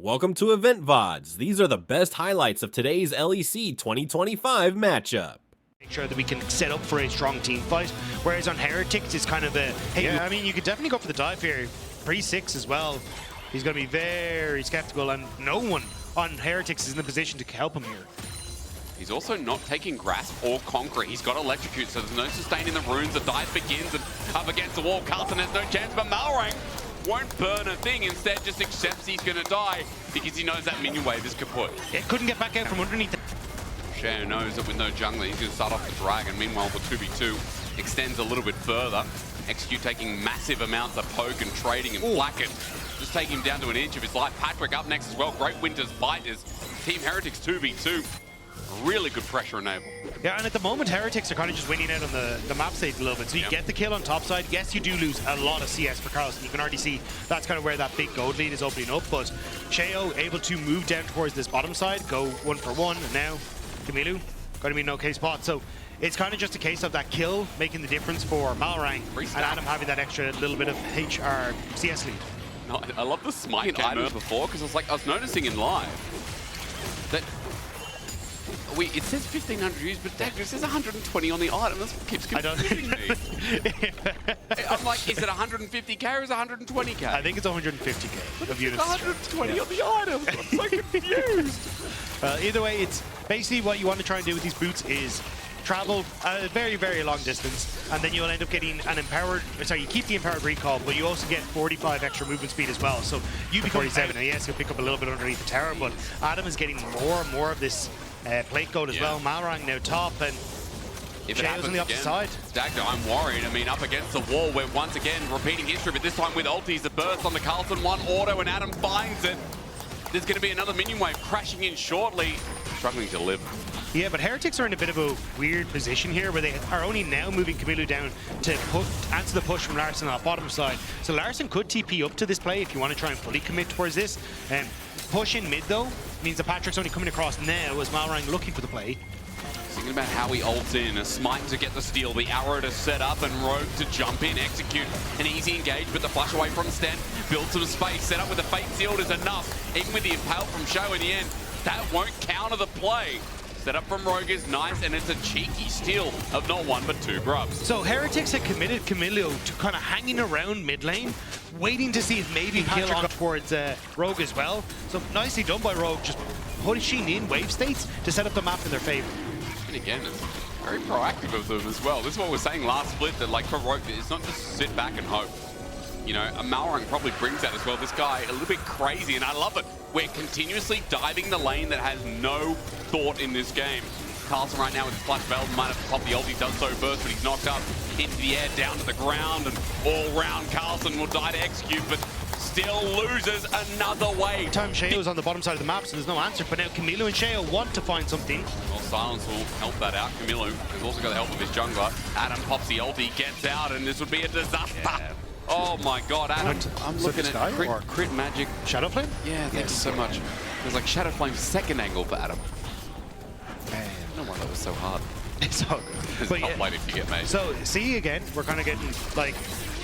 Welcome to Event VODs. These are the best highlights of today's LEC 2025 matchup. Make sure that we can set up for a strong team fight, whereas on Heretics it's kind of a, hey, yeah, I mean, you could definitely go for the dive here. Pre-6 as well. He's going to be very skeptical, and no one on Heretics is in the position to help him here. He's also not taking grasp or concrete. He's got electrocute, so there's no sustain in the runes. The dive begins, and up against the wall, Carlson has no chance, but Malrang won't burn a thing. Instead, just accepts he's going to die because he knows that minion wave is kaput. It couldn't get back out from underneath. Shao knows that with no jungler, he's going to start off the dragon. Meanwhile, the 2v2 extends a little bit further. Execute taking massive amounts of poke and trading, and Blacken just taking him down to an inch of his life. Patrick up next as well. Great Winter's fight as Team Heretics 2v2. Really good pressure enable. Yeah, and at the moment, Heretics are kind of just winning out on the map stage a little bit. So you get the kill on top side. Yes, you do lose a lot of CS for Carlson. You can already see that's kind of where that big gold lead is opening up. But Shao able to move down towards this bottom side, go 1-for-1, and now Camilo going to be in an okay spot. So it's kind of just a case of that kill making the difference for Malrang and Adam having that extra little bit of HR CS lead. No, I love the smite items before, because I was noticing in live that it says 1,500 views, but Dag, it says 120 on the item. That's what keeps confusing me. I'm like, is it 150k or is it 120k? I think it's 150k of units. 120 on the item. I'm so confused. Either way, it's basically what you want to try and do with these boots is travel a very, very long distance, and then you'll end up getting an empowered, sorry, you keep the empowered recall, but you also get 45 extra movement speed as well. So you become 47, and yes, you'll pick up a little bit underneath the tower, but Adam is getting more and more of this plate gold as well. Malrang now top, and if Shao's on the opposite side. Dagda, I'm worried. I mean, up against the wall, we're once again repeating history, but this time with ultis, the burst on the Carlson, one auto, and Adam finds it. There's going to be another minion wave crashing in shortly. Struggling to live. Yeah, but Heretics are in a bit of a weird position here where they are only now moving Camilo down to answer the push from Larson on the bottom side. So Larson could TP up to this play if you want to try and fully commit towards this. Push in mid, though, means that Patrick's only coming across now as Malrang looking for the play. Thinking about how he ults in, a smite to get the steal, the arrow to set up, and Rogue to jump in, execute an easy engage, but the flash away from Sten, build some space, set up with the Fate Sealed is enough. Even with the impale from Shao in the end, that won't counter the play. Set up from Rogue is nice, and it's a cheeky steal of not one but two grubs. So Heretics had committed Camilo to kind of hanging around mid lane, waiting to see if maybe Patrick got towards Rogue as well. So nicely done by Rogue, just pushing in wave states to set up the map in their favor. And again, it's very proactive of them as well. This is what we were saying last split, that like for Rogue, it's not just sit back and hope. You know, a Malrang probably brings that as well. This guy, a little bit crazy, and I love it. We're continuously diving the lane that has no thought in this game. Carlson right now with his flash belt might have popped the ult. He does so first, but he's knocked up into the air, down to the ground, and all round Carlson will die to execute, but still loses another wave. Time Shao's on the bottom side of the map, so there's no answer, but now Camilo and Shao want to find something. Well, Silence will help that out. Camilo has also got the help of his jungler. Adam pops the ult, he gets out, and this would be a disaster. Yeah. Oh my god, Adam. I'm looking at crit magic. Shadow Flame? Yeah, thank you so much. It was like Shadow Flame's second angle for Adam. Man, I don't know why that was so hard. It's all good. It's not late if you get made. So, see again, we're kind of getting, like,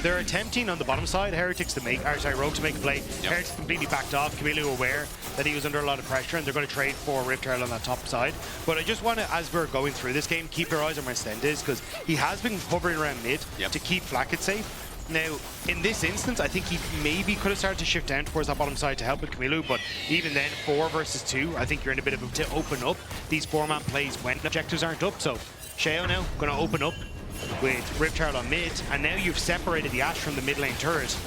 they're attempting on the bottom side, Heretics to make, Rogue to make a play. Yep. Heretics completely backed off. Camilo aware that he was under a lot of pressure, and they're going to trade for Rift Herald on that top side. But I just want to, as we're going through this game, keep your eyes on where Sten is, because he has been hovering around mid to keep Flacket safe. Now, in this instance, I think he maybe could have started to shift down towards that bottom side to help with Camilo, but even then, 4 versus 2, I think you're in a bit of a to open up these 4-man plays when objectives aren't up. So, Shao now going to open up with Rift Herald on mid, and now you've separated the Ashe from the mid lane turret.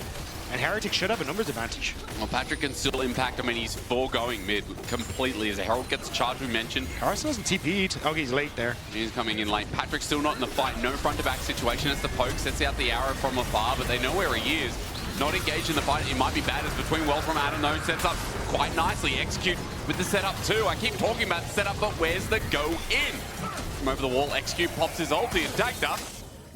And Heretics should have a numbers advantage. Well, Patrick can still impact. I mean, he's foregoing mid completely as a Herald gets charged, we mentioned. Carson hasn't TP'd. Oh, he's late there. He's coming in late. Patrick's still not in the fight. No front-to-back situation. It's the poke. Sets out the arrow from afar, but they know where he is. Not engaged in the fight. It might be bad. It's between well from Adam, though. Sets up quite nicely. Execute with the setup, too. I keep talking about the setup, but where's the go in? From over the wall, Execute pops his ulti and Dagda.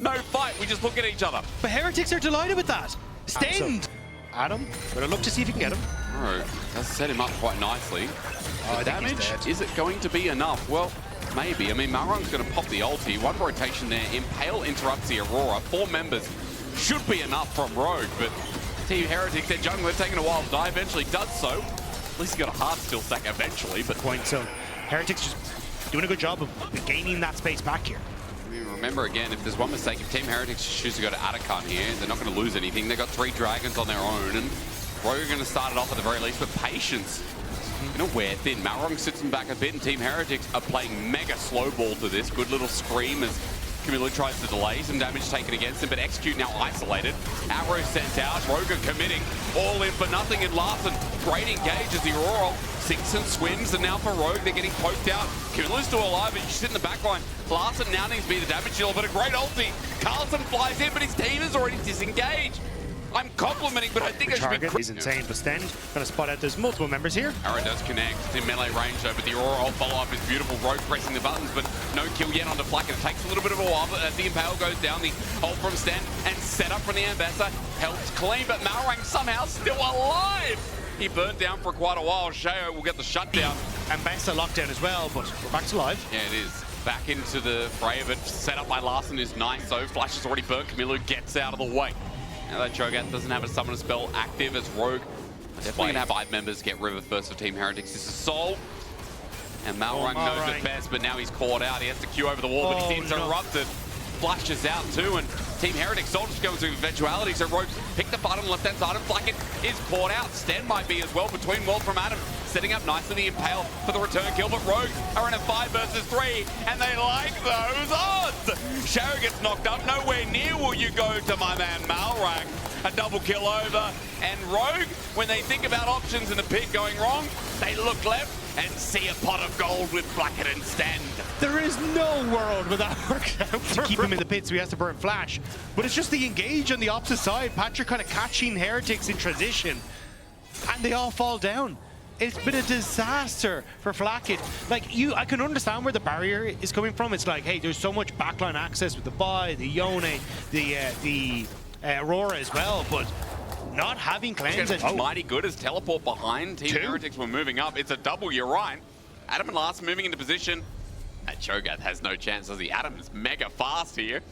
No fight. We just look at each other. But Heretics are delighted with that. Stand! Adam, gonna look to see if you can get him. Oh, does set him up quite nicely. The damage, is it going to be enough? Well, maybe. I mean, Malrang's going to pop the ulti. One rotation there. Impale interrupts the Aurora. 4 members should be enough from Rogue, but Team Heretics, their jungler, taking a while to die, eventually does so. At least he got a hard still stack eventually, but Point. So Heretics just doing a good job of gaining that space back here. I mean, remember again, if there's one mistake, if Team Heretics choose to go to Atacon here, they're not going to lose anything. They've got 3 dragons on their own, and Rogue are going to start it off at the very least with patience. You know, wear thin. Malrong sits them back a bit, and Team Heretics are playing mega slow ball to this. Good little scream as Camilo tries to delay. Some damage taken against him, but Execute now isolated. Arrow sent out. Rogue committing. All in for nothing in Larson. Great engage as the Aurora sinks and swims, and now for Rogue, they're getting poked out. Camilo's still alive, but you sit in the back line. Larson now needs to be the damage dealer, but a great ulti. Carlson flies in, but his team is already disengaged. I'm complimenting, but I think The target is insane, but Sten going to spot out there's multiple members here. Arrow does connect. It's in melee range though, but the Aurora follow-up is beautiful. Rogue pressing the buttons, but no kill yet on Deflect. It takes a little bit of a while, but as the Impale goes down, the ult from Sten and set up from the Ambassador helps clean, but Malrang somehow still alive. He burnt down for quite a while. Sheo will get the shutdown. Ambassador lockdown as well, but we're back to live. Yeah, it is. Back into the fray of it. Set up by Larson is nice, though. Flash is already burnt. Camilo gets out of the way. Now that Cho'Gath doesn't have a summon spell active as Rogue. Definitely gonna have 5 members get River first for Team Heretics. This is Soul. And Malrang knows it best, but now he's caught out. He has to queue over the wall, but he's interrupted. Flashes out too, and Team Heretics all just going to eventuality. So Rogue picked the button left-hand side, and Flacket is caught out. Sten might be as well between World from Adam. Setting up nicely the Impale for the return kill, but Rogue are in a 5 versus 3, and they like those odds. Shao gets knocked up. Nowhere near will you go to my man Malrang. A double kill over, and Rogue, when they think about options in the pit going wrong, they look left and see a pot of gold with Blackett and Sten. There is no world where that works out to keep him in the pit, so he has to burn Flash. But it's just the engage on the opposite side. Patrick kind of catching Heretics in transition, and they all fall down. It's been a disaster for Flacket. Like, I can understand where the barrier is coming from. It's like, hey, there's so much backline access with the Vi, the Yone, the Aurora as well, but not having cleanse and mighty good as teleport behind. Team Heretics were moving up. It's a double, you're right. Adam and Larson moving into position. And Cho'Gath has no chance as the Adam is mega fast here.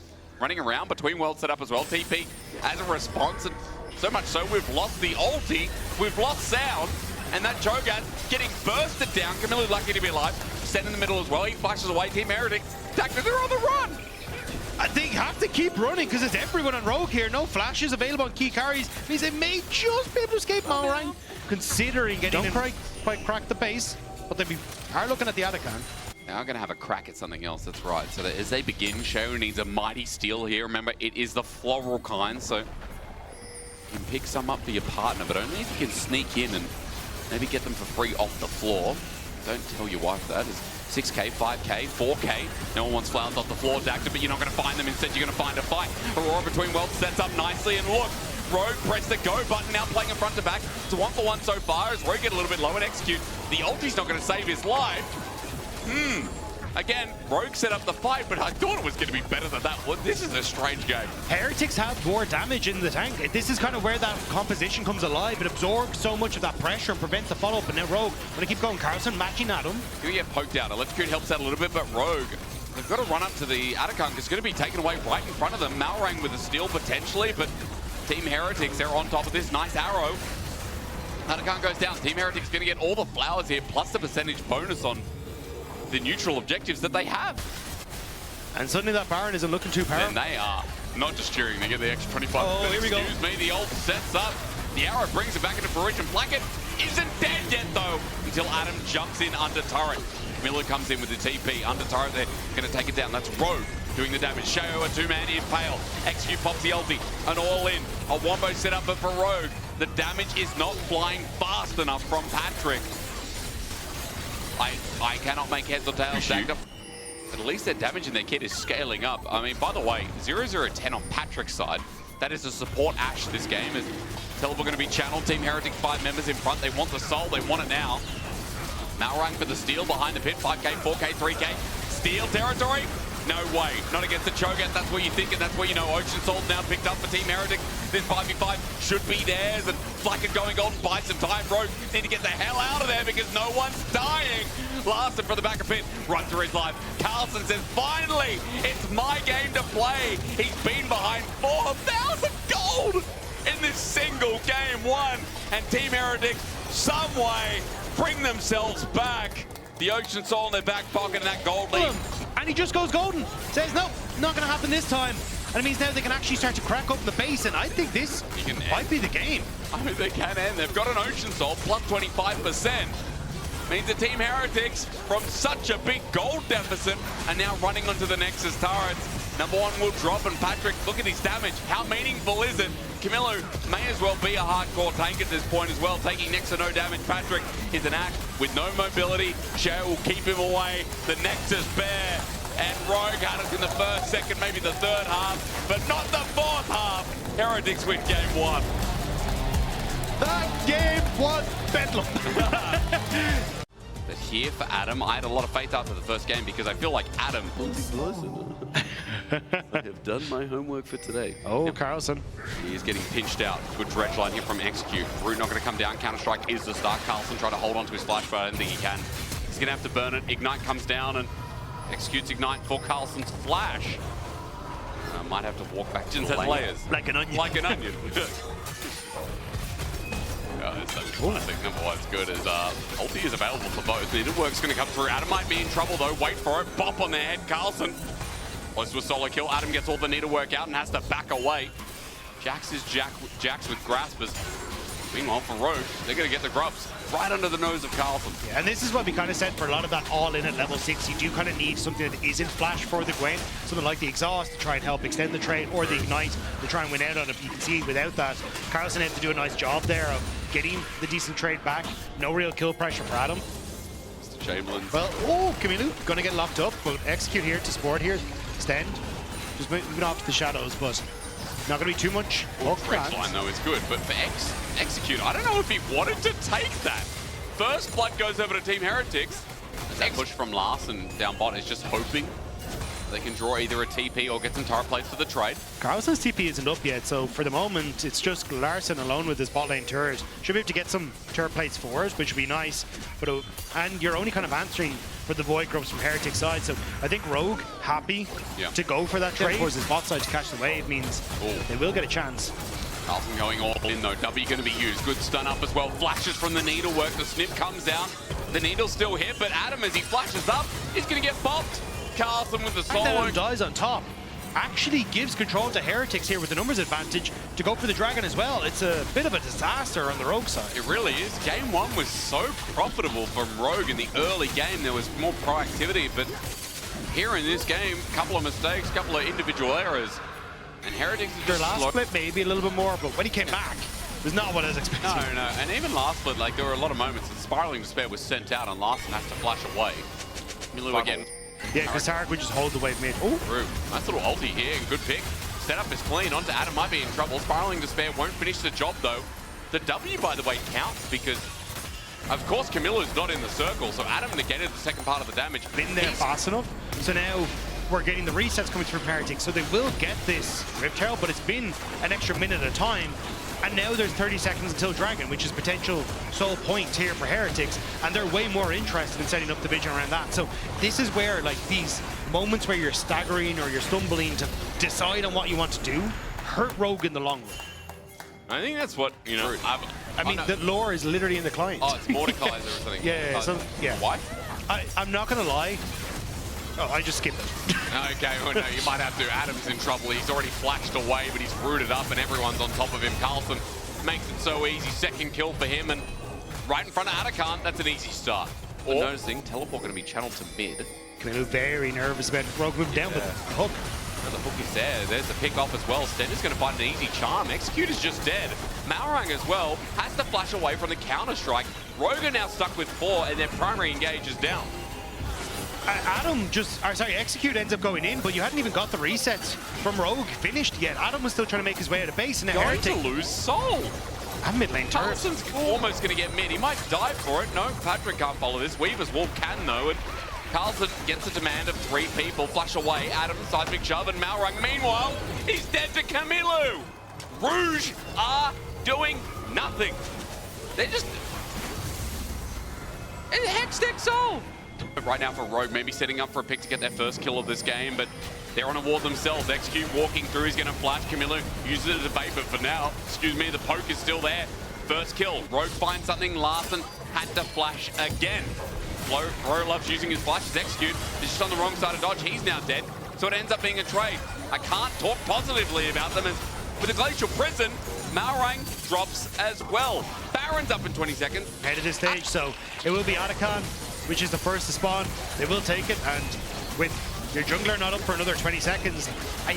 Running around between world setup as well. TP as a response, and so much so we've lost the ulti, we've lost sound, and that Cho'Gath getting bursted down. Camilo lucky to be alive. Sten in the middle as well. He flashes away. Team Heretics, they're on the run. They have to keep running because it's everyone on Rogue here. No flashes available on key carries. Means they may just be able to escape Malrang, considering getting Don't quite crack the base, but they are looking at the Atacon. Now I'm going to have a crack at something else, that's right. So that as they begin, Sheo needs a mighty steal here. Remember, it is the floral kind, so you can pick some up for your partner, but only if you can sneak in and maybe get them for free off the floor. Don't tell your wife that. Is 6k, 5k, 4k. No one wants flowers off the floor, Dacta, but you're not going to find them. Instead, you're going to find a fight. Aurora between worlds sets up nicely, and look, Rogue press the go button, now playing in front to back. It's a 1-for-1 so far as Rogue get a little bit low and Execute. The ulti's not going to save his life. Again, Rogue set up the fight, but I thought it was going to be better than that. Well, this is a strange game. Heretics have more damage in the tank. This is kind of where that composition comes alive. It absorbs so much of that pressure and prevents the follow-up. And now Rogue, when they keep going, Carlson matching at him. Here we get poked out. Electrocute helps out a little bit, but Rogue, they've got to run up to the Atacon. It's going to be taken away right in front of them. Malrang with a steal potentially, but Team Heretics, they're on top of this. Nice arrow. Atacon goes down. Team Heretics going to get all the flowers here, plus the percentage bonus on the neutral objectives that they have. And suddenly that Baron isn't looking too powerful. And they are not just cheering, they get the extra 25%. Oh, here we go. Excuse me, the ult sets up. The arrow brings it back into fruition. Blackett isn't dead yet though, until Adam jumps in under turret. Miller comes in with the TP. Under turret, they're going to take it down. That's Rogue doing the damage. Sheo, a 2-man Impale. Execute pops the ulti. An all-in. A wombo set up, but for Rogue, the damage is not flying fast enough from Patrick. I cannot make heads or tails. But at least their damage in their kit is scaling up. I mean, by the way, 0-0-10 on Patrick's side. That is a support Ashe this game. Is Teleport going to be channeled. Team Heretics 5 members in front. They want the soul. They want it now. Malrang for the steal behind the pit. 5k, 4k, 3k. Steal territory. No way. Not against the Cho'Gath. That's what you think, and that's what you know. Ocean Soul's now picked up for Team Heretics. This 5v5 should be theirs, and Flacket going on, buy some time. Rogue need to get the hell out of there because no one's dying. Larson for the back of pit, runs for his life. Carlson says, finally, it's my game to play. He's been behind 4,000 gold in this single game one, and Team Heretics some way, bring themselves back. The Ocean Soul in their back pocket and that gold lead. And he just goes golden. Says, no, not going to happen this time. And it means now they can actually start to crack open the base, and I think this might be the game. I mean, they can end. They've got an Ocean Soul, plus 25%. Means the Team Heretics, from such a big gold deficit, are now running onto the Nexus turrets. Number one will drop, and Patrick, look at his damage. How meaningful is it? Camilo may as well be a hardcore tank at this point as well, taking next to no damage. Patrick is an act with no mobility. Shea will keep him away. The Nexus Bear and Rogue had it in the first, second, maybe the third half, but not the fourth half. Heretics win game one. That game was bedlam. But here for Adam, I had a lot of faith after the first game because I feel like Adam... I have done my homework for today. Oh, Carlson. He is getting pinched out. Good dredge line here from Execute. Root not going to come down. Counter-Strike is the start. Carlson trying to hold on to his flash, but I don't think he can. He's going to have to burn it. Ignite comes down and Executes Ignite for Carlson's flash. Might have to walk back to the layers. Like an onion. Like an onion. It's such a classic. Number one's good as ulti is available for both. Needlework's going to come through. Adam might be in trouble though. Wait for it. Bop on their head. Carlson. Close to a solo kill. Adam gets all the needlework out and has to back away. Jax is Jax with graspers. Meanwhile, for Rogue, they're going to get the grubs right under the nose of Carlson. Yeah, and this is what we kind of said for a lot of that all-in at level 6. You do kind of need something that isn't flash for the Gwen. Something like the Exhaust to try and help extend the trade, or the Ignite to try and win out on it. You can see without that, Carlson had to do a nice job there of getting the decent trade back. No real kill pressure for Adam. Mr. Chamberlain. Well, oh, Camilo going to get locked up, but Execute here to support here. Extend. Just moving off to the shadows, but not going to be too much. Dredge line though is good, but for Execute, I don't know if he wanted to take that. First blood goes over to Team Heretics. That push from Larson down bot is just hoping they can draw either a TP or get some turret plates for the trade. Carlson's TP isn't up yet, so for the moment, it's just Larson alone with his bot lane turret. Should be able to get some turret plates for us, which would be nice. But and you're only kind of answering for the Void Grubs from Heretics side, so I think Rogue happy to go for that trade towards his bot side to catch the wave means they will get a chance. Carlson going all in though. W going to be used. Good stun up as well. Flashes from the needlework. The snip comes down. The needle's still hit, but Adam, as he flashes up, is going to get bopped. Carlson with the solo. And then dies on top. Actually gives control to Heretics here with the numbers advantage to go for the Dragon as well. It's a bit of a disaster on the Rogue side. It really is. Game one was so profitable from Rogue in the early game. There was more proactivity, but here in this game, a couple of mistakes, a couple of individual errors. And Heretics is their just last split maybe a little bit more, but when he came back, it was not what I was expecting. No. And even last split, like there were a lot of moments that Spiraling Despair was sent out and Larson has to flash away. Milu again. Yeah, because Tarek would just hold the wave mid. Oh, nice little ulti here and good pick. Setup is clean. Onto Adam, might be in trouble. Spiraling Despair won't finish the job though. The W, by the way, counts because, of course, Camilla's not in the circle, so Adam negated the second part of the damage. Been there fast enough. So now we're getting the resets coming through Heretics, so they will get this Rift Herald, but it's been an extra minute at a time. And now there's 30 seconds until Dragon, which is potential sole point here for Heretics, and they're way more interested in setting up the vision around that. So this is where, like, these moments where you're staggering or you're stumbling to decide on what you want to do hurt Rogue in the long run. I think that's what, you know, I mean, the lore is literally in the client. Oh, it's Mordekaiser or something. Yeah. Why? I'm not going to lie. Oh, I just skipped it. Okay, well, no, you might have to. Adam's in trouble. He's already flashed away, but he's rooted up and everyone's on top of him. Carlson makes it so easy. Second kill for him, and right in front of Atakan, that's an easy start. But noticing, teleport going to be channeled to mid. Camilo very nervous about Rogue moving down with the hook. The hook is there. There's the pick off as well. Stender's going to find an easy charm. Execute is just dead. Malrang as well has to flash away from the counter-strike. Rogue are now stuck with 4, and their primary engage is down. Adam Execute ends up going in, but you hadn't even got the resets from Rogue finished yet. Adam was still trying to make his way out of base, and now going to lose soul. And mid lane turret. Carlson's almost going to get mid. He might die for it. No, Patrick can't follow this. Weaver's Wall can, though, and Carlson gets a demand of 3 people. Flash away. Adam, seismic shove, and Malrang. Meanwhile, he's dead to Camilo. Rouge are doing nothing. They're just... It's Hextech Soul. Right now for Rogue, maybe setting up for a pick to get their first kill of this game, but they're on a wall themselves. Execute walking through, he's going to flash. Camilo uses it as a bait, but for now, the poke is still there. First kill. Rogue finds something. Larson had to flash again. Bro loves using his flash. His execute is just on the wrong side of dodge. He's now dead. So it ends up being a trade. I can't talk positively about them as with the Glacial Prison, Malrang drops as well. Baron's up in 20 seconds. Head of this stage, so it will be Atakan, which is the first to spawn. They will take it, and with your jungler not up for another 20 seconds, I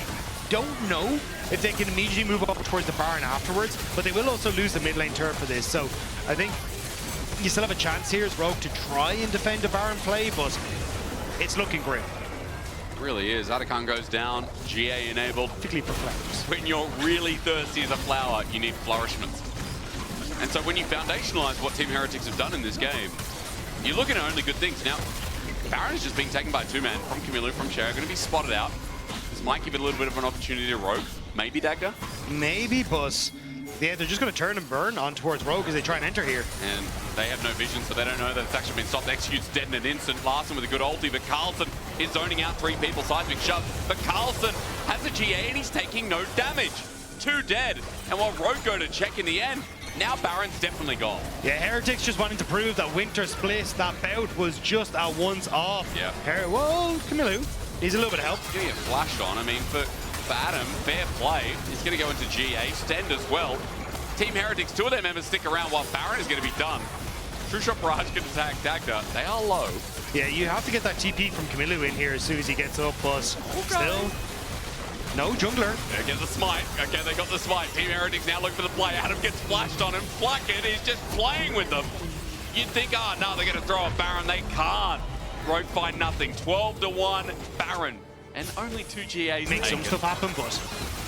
don't know if they can immediately move up towards the Baron afterwards, but they will also lose the mid lane turret for this. So I think you still have a chance here as Rogue to try and defend the Baron play, but it's looking grim. Really is. Atakan goes down, GA enabled. Particularly for flowers. When you're really thirsty as a flower, you need flourishments. And so when you foundationalize what Team Heretics have done in this game, you're looking at only good things. Now, Baron is just being taken by two men from Camilo, from Cher, going to be spotted out. This might give it a little bit of an opportunity to Rogue. Maybe Dagda? Maybe, but yeah, they're just going to turn and burn on towards Rogue as they try and enter here. And they have no vision, so they don't know that it's actually been stopped. Execute's dead in an instant. Larson with a good ulti, but Carlson is zoning out three people. Seismic shove, but Carlson has a GA and he's taking no damage. Two dead, and while Rogue go to check in the end, now Baron's definitely gone. Yeah, Heretics just wanting to prove that Winter Split, that bout was just a once off. Yeah. Well, Camilo needs a little bit of help. He's going to get flashed on. I mean, for Adam, fair play. He's going to go into GA, Stend as well. Team Heretics, two of their members stick around while Baron is going to be done. True Shot Barrage can attack Dagda. They are low. Yeah, you have to get that TP from Camilo in here as soon as he gets up, but still, no jungler. They get the smite. Okay, they got the smite. Team Heretics now looking for the play. Adam gets flashed on him. Plucket is just playing with them. You'd think, oh, no, they're going to throw a Baron. They can't. Rogue find nothing. 12-1, Baron. And only two GAs Make some stuff happen, but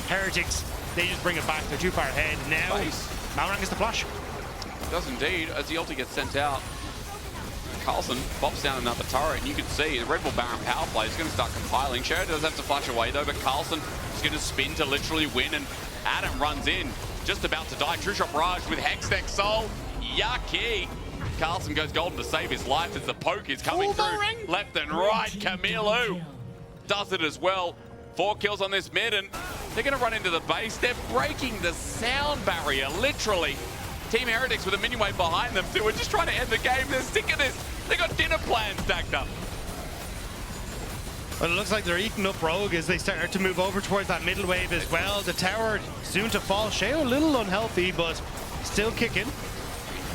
Heretics, they just bring it back. They're too far ahead. Now, Malrang is the flash. Does indeed, as the ulti gets sent out. Carlson pops down another turret, and you can see the Red Bull Baron power play is going to start compiling. Cher does have to flash away, though, but Carlson is going to spin to literally win, and Adam runs in, just about to die. True Shot Barrage with Hex Next Soul. Yucky. Carlson goes golden to save his life as the poke is coming through left and right. Camilo does it as well. 4 kills on this mid, and they're going to run into the base. They're breaking the sound barrier, literally. Team Heretics with a minion wave behind them, too. We're just trying to end the game. They're sick of this. They got dinner plans stacked up. Well, it looks like they're eating up Rogue as they start to move over towards that middle wave as well. The tower soon to fall. Sheo a little unhealthy, but still kicking.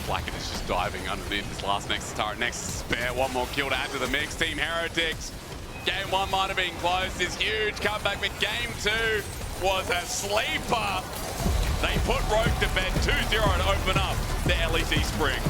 Blackett is just diving underneath this last Nexus turret. Nexus spare, one more kill to add to the mix. Team Heretics. Game 1 might have been close. This huge comeback, but Game 2 was a sleeper. They put Rogue to bed 2-0 to open up the LEC spring.